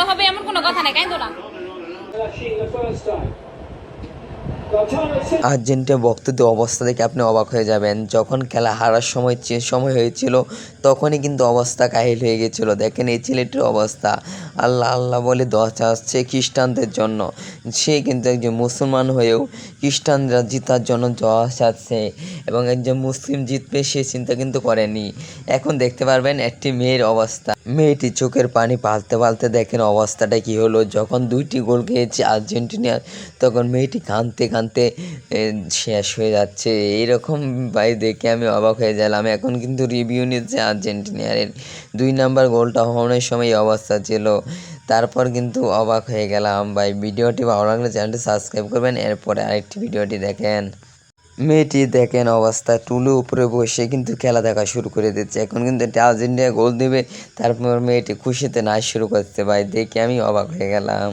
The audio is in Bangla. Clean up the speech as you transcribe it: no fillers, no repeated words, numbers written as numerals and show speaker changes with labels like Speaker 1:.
Speaker 1: হবে এমন কোনো কথা নাই, কাইন্দো না।
Speaker 2: আর্জেন্টিনা ভক্তদের অবস্থা দেখে আপনি অবাক হয়ে যাবেন। যখন খেলা হারার সময় হয়েছিল তখনই কিন্তু অবস্থা কাহিল হয়ে গেছিলো। দেখেন এই ছেলেটির অবস্থা, আল্লাহ আল্লাহ বলে দোয়া চাচ্ছে খ্রিস্টানদের জন্য। সে কিন্তু একজন মুসলমান হয়েও খ্রিস্টানরা জিতার জন্য দোয়া চাচ্ছে এবং একজন মুসলিম জিতবে সে চিন্তা কিন্তু করেনি। এখন দেখতে পারবেন একটি মেয়ের অবস্থা, মেয়েটি চোখের পানি পালতে পালতে দেখেন অবস্থাটা কী হলো। যখন 2টি গোল খেয়েছে আর্জেন্টিনা তখন মেয়েটি কাঁদতে কাঁদতে শেষ হয়ে যাচ্ছে। এইরকম ভাই দেখে আমি অবাক হয়ে গেলাম। এখন কিন্তু রিভিউ নিচ্ছে আর্জেন্টিনার 2 নাম্বার গোলটা হওয়ার সময় এই অবস্থা ছিল। তারপর কিন্তু অবাক হয়ে গেলাম ভাই। ভিডিওটি ভালো লাগলে চ্যানেলটি সাবস্ক্রাইব করবেন। এরপরে আরেকটি ভিডিওটি দেখেন। মেয়েটি দেখেন অবস্থা, টুলের উপরে বসে কিন্তু খেলা দেখা শুরু করে দিচ্ছে। এখন কিন্তু আর্জেন্টিনা গোল দেবে, তারপর মেয়েটি খুশিতে নাচ শুরু করতে ভাই দেখে আমি অবাক হয়ে গেলাম।